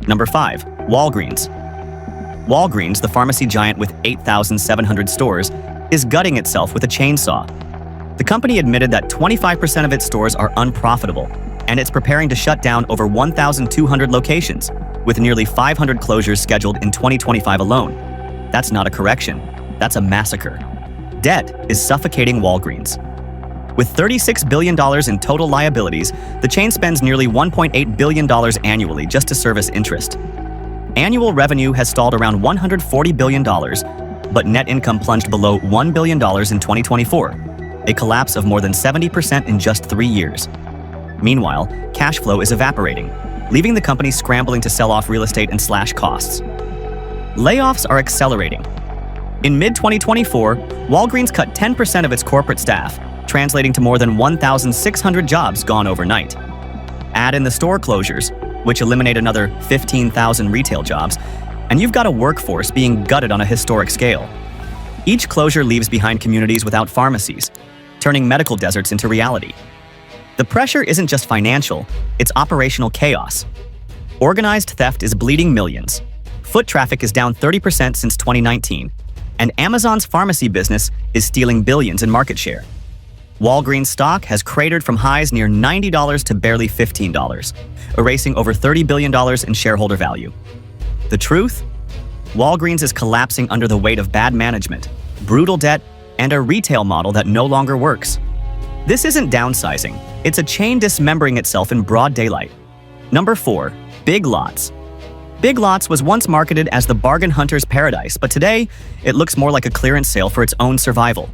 Number 5. Walgreens. Walgreens, the pharmacy giant with 8,700 stores, is gutting itself with a chainsaw. The company admitted that 25% of its stores are unprofitable, and it's preparing to shut down over 1,200 locations, with nearly 500 closures scheduled in 2025 alone. That's not a correction, that's a massacre. Debt is suffocating Walgreens. With $36 billion in total liabilities, the chain spends nearly $1.8 billion annually just to service interest. Annual revenue has stalled around $140 billion, but net income plunged below $1 billion in 2024, a collapse of more than 70% in just 3 years. Meanwhile, cash flow is evaporating, leaving the company scrambling to sell off real estate and slash costs. Layoffs are accelerating. In mid-2024, Walgreens cut 10% of its corporate staff, translating to more than 1,600 jobs gone overnight. Add in the store closures, which eliminate another 15,000 retail jobs, and you've got a workforce being gutted on a historic scale. Each closure leaves behind communities without pharmacies, turning medical deserts into reality. The pressure isn't just financial, it's operational chaos. Organized theft is bleeding millions. Foot traffic is down 30% since 2019, and Amazon's pharmacy business is stealing billions in market share. Walgreens stock has cratered from highs near $90 to barely $15, erasing over $30 billion in shareholder value. The truth? Walgreens is collapsing under the weight of bad management, brutal debt, and a retail model that no longer works. This isn't downsizing, it's a chain dismembering itself in broad daylight. Number 4. Big Lots. Big Lots was once marketed as the bargain hunter's paradise, but today, it looks more like a clearance sale for its own survival.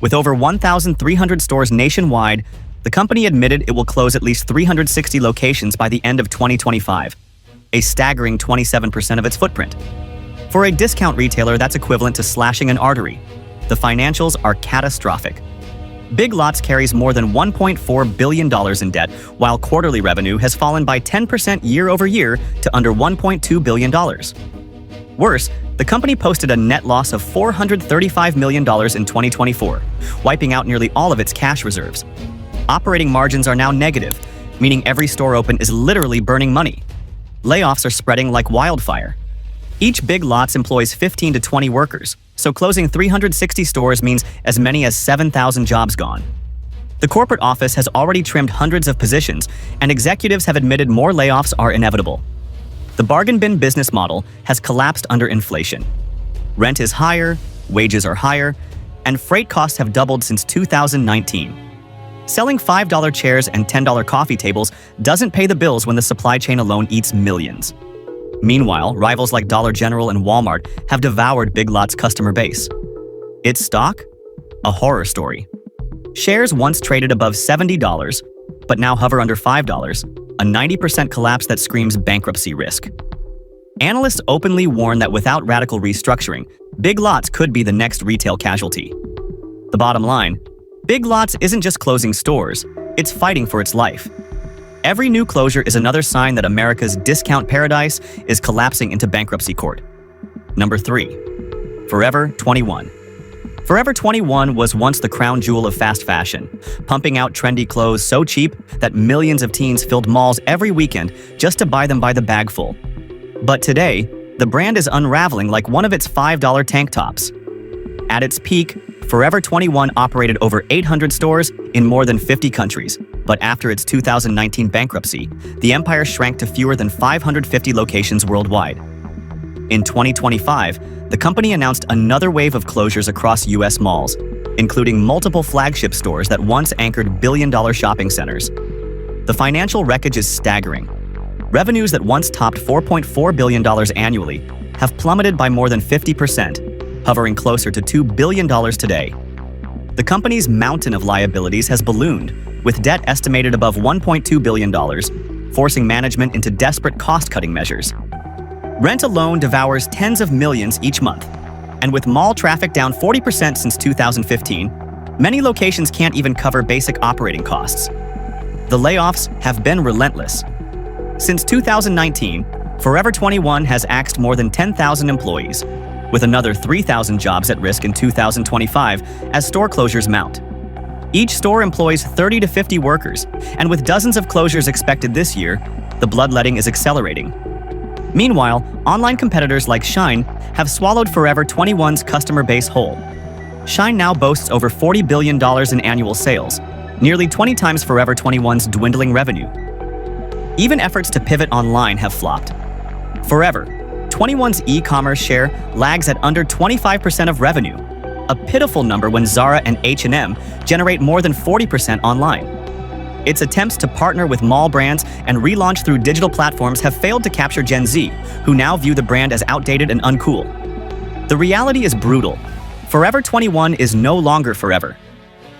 With over 1,300 stores nationwide, the company admitted it will close at least 360 locations by the end of 2025, a staggering 27% of its footprint. For a discount retailer, that's equivalent to slashing an artery. The financials are catastrophic. Big Lots carries more than $1.4 billion in debt, while quarterly revenue has fallen by 10% year over year to under $1.2 billion. Worse, the company posted a net loss of $435 million in 2024, wiping out nearly all of its cash reserves. Operating margins are now negative, meaning every store open is literally burning money. Layoffs are spreading like wildfire. Each Big Lots employs 15 to 20 workers, so closing 360 stores means as many as 7,000 jobs gone. The corporate office has already trimmed hundreds of positions, and executives have admitted more layoffs are inevitable. The bargain bin business model has collapsed under inflation. Rent is higher, wages are higher, and freight costs have doubled since 2019. Selling $5 chairs and $10 coffee tables doesn't pay the bills when the supply chain alone eats millions. Meanwhile, rivals like Dollar General and Walmart have devoured Big Lots' customer base. Its stock? A horror story. Shares once traded above $70, but now hover under $5, a 90% collapse that screams bankruptcy risk. Analysts openly warn that without radical restructuring, Big Lots could be the next retail casualty. The bottom line, Big Lots isn't just closing stores, it's fighting for its life. Every new closure is another sign that America's discount paradise is collapsing into bankruptcy court. Number 3. Forever 21. Forever 21 was once the crown jewel of fast fashion, pumping out trendy clothes so cheap that millions of teens filled malls every weekend just to buy them by the bagful. But today, the brand is unraveling like one of its $5 tank tops. At its peak, Forever 21 operated over 800 stores in more than 50 countries, but after its 2019 bankruptcy, the empire shrank to fewer than 550 locations worldwide. In 2025, the company announced another wave of closures across U.S. malls, including multiple flagship stores that once anchored billion-dollar shopping centers. The financial wreckage is staggering. Revenues that once topped $4.4 billion annually have plummeted by more than 50%, hovering closer to $2 billion today. The company's mountain of liabilities has ballooned, with debt estimated above $1.2 billion, forcing management into desperate cost-cutting measures. Rent alone devours tens of millions each month, and with mall traffic down 40% since 2015, many locations can't even cover basic operating costs. The layoffs have been relentless. Since 2019, Forever 21 has axed more than 10,000 employees, with another 3,000 jobs at risk in 2025 as store closures mount. Each store employs 30 to 50 workers, and with dozens of closures expected this year, the bloodletting is accelerating. Meanwhile, online competitors like Shine have swallowed Forever 21's customer base whole. Shine now boasts over $40 billion in annual sales, nearly 20 times Forever 21's dwindling revenue. Even efforts to pivot online have flopped. Forever 21's e-commerce share lags at under 25% of revenue, a pitiful number when Zara and H&M generate more than 40% online. Its attempts to partner with mall brands and relaunch through digital platforms have failed to capture Gen Z, who now view the brand as outdated and uncool. The reality is brutal. Forever 21 is no longer Forever.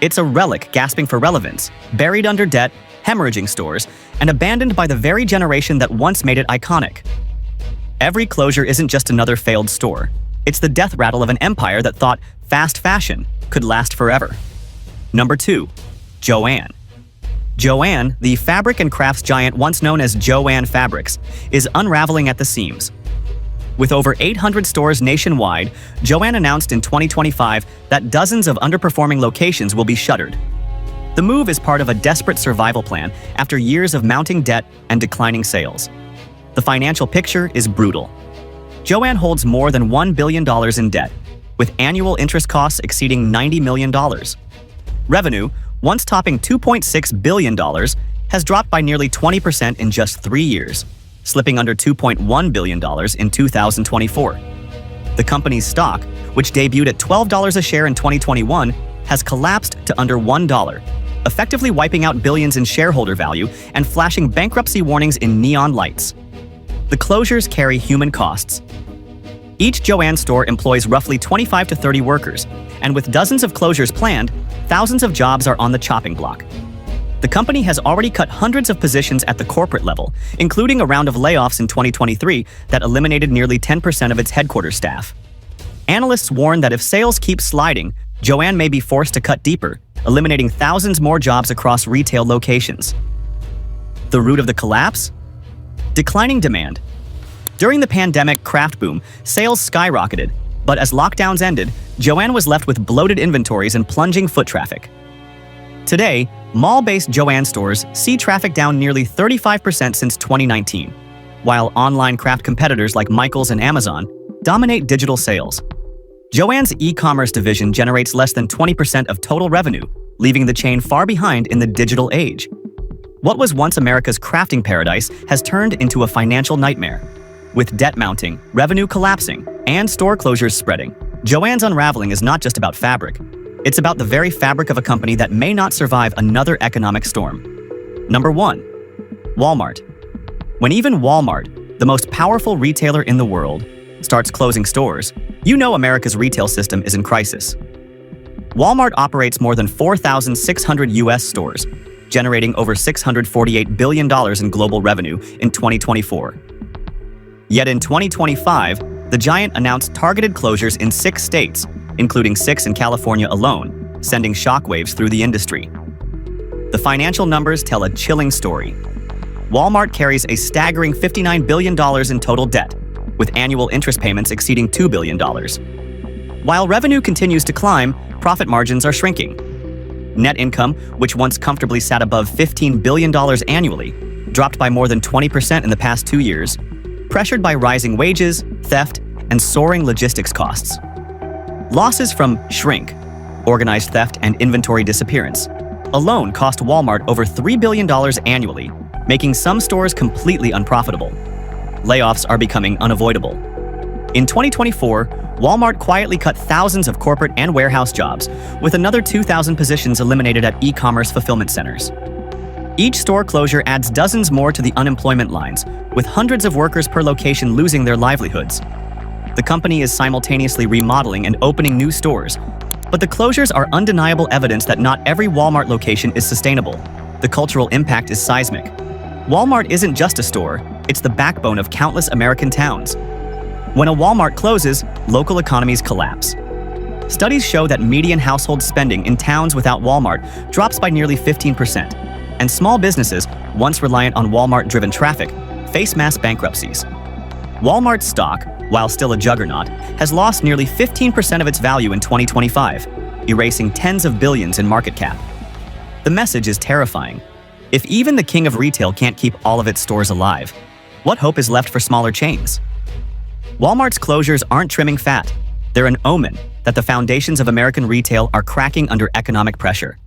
It's a relic gasping for relevance, buried under debt, hemorrhaging stores, and abandoned by the very generation that once made it iconic. Every closure isn't just another failed store. It's the death rattle of an empire that thought fast fashion could last forever. Number 2. Jo-Ann. Jo-Ann, the fabric and crafts giant once known as Jo-Ann Fabrics, is unraveling at the seams. With over 800 stores nationwide, Jo-Ann announced in 2025 that dozens of underperforming locations will be shuttered. The move is part of a desperate survival plan after years of mounting debt and declining sales. The financial picture is brutal. Jo-Ann holds more than $1 billion in debt, with annual interest costs exceeding $90 million. Revenue, once topping $2.6 billion, has dropped by nearly 20% in just 3 years, slipping under $2.1 billion in 2024. The company's stock, which debuted at $12 a share in 2021, has collapsed to under $1, effectively wiping out billions in shareholder value and flashing bankruptcy warnings in neon lights. The closures carry human costs. Each Jo-Ann store employs roughly 25 to 30 workers, and with dozens of closures planned, thousands of jobs are on the chopping block. The company has already cut hundreds of positions at the corporate level, including a round of layoffs in 2023 that eliminated nearly 10% of its headquarters staff. Analysts warn that if sales keep sliding, Jo-Ann may be forced to cut deeper, eliminating thousands more jobs across retail locations. The root of the collapse? Declining demand. During the pandemic craft boom, sales skyrocketed, but as lockdowns ended, Jo-Ann was left with bloated inventories and plunging foot traffic. Today, mall-based Jo-Ann stores see traffic down nearly 35% since 2019, while online craft competitors like Michaels and Amazon dominate digital sales. Jo-Ann's e-commerce division generates less than 20% of total revenue, leaving the chain far behind in the digital age. What was once America's crafting paradise has turned into a financial nightmare. With debt mounting, revenue collapsing, and store closures spreading, Jo-Ann's unraveling is not just about fabric. It's about the very fabric of a company that may not survive another economic storm. Number 1. Walmart. When even Walmart, the most powerful retailer in the world, starts closing stores, you know America's retail system is in crisis. Walmart operates more than 4,600 U.S. stores, generating over $648 billion in global revenue in 2024. Yet in 2025, the giant announced targeted closures in 6 states, including 6 in California alone, sending shockwaves through the industry. The financial numbers tell a chilling story. Walmart carries a staggering $59 billion in total debt, with annual interest payments exceeding $2 billion. While revenue continues to climb, profit margins are shrinking. Net income, which once comfortably sat above $15 billion annually, dropped by more than 20% in the past 2 years, pressured by rising wages, theft, and soaring logistics costs. Losses from shrink, organized theft, and inventory disappearance alone cost Walmart over $3 billion annually, making some stores completely unprofitable. Layoffs are becoming unavoidable. In 2024, Walmart quietly cut thousands of corporate and warehouse jobs, with another 2,000 positions eliminated at e-commerce fulfillment centers. Each store closure adds dozens more to the unemployment lines, with hundreds of workers per location losing their livelihoods. The company is simultaneously remodeling and opening new stores, but the closures are undeniable evidence that not every Walmart location is sustainable. The cultural impact is seismic. Walmart isn't just a store, it's the backbone of countless American towns. When a Walmart closes, local economies collapse. Studies show that median household spending in towns without Walmart drops by nearly 15%, and small businesses, once reliant on Walmart-driven traffic, face mass bankruptcies. Walmart's stock, while still a juggernaut, has lost nearly 15% of its value in 2025, erasing tens of billions in market cap. The message is terrifying. If even the king of retail can't keep all of its stores alive, What hope is left for smaller chains? Walmart's closures aren't trimming fat. They're an omen that the foundations of American retail are cracking under economic pressure.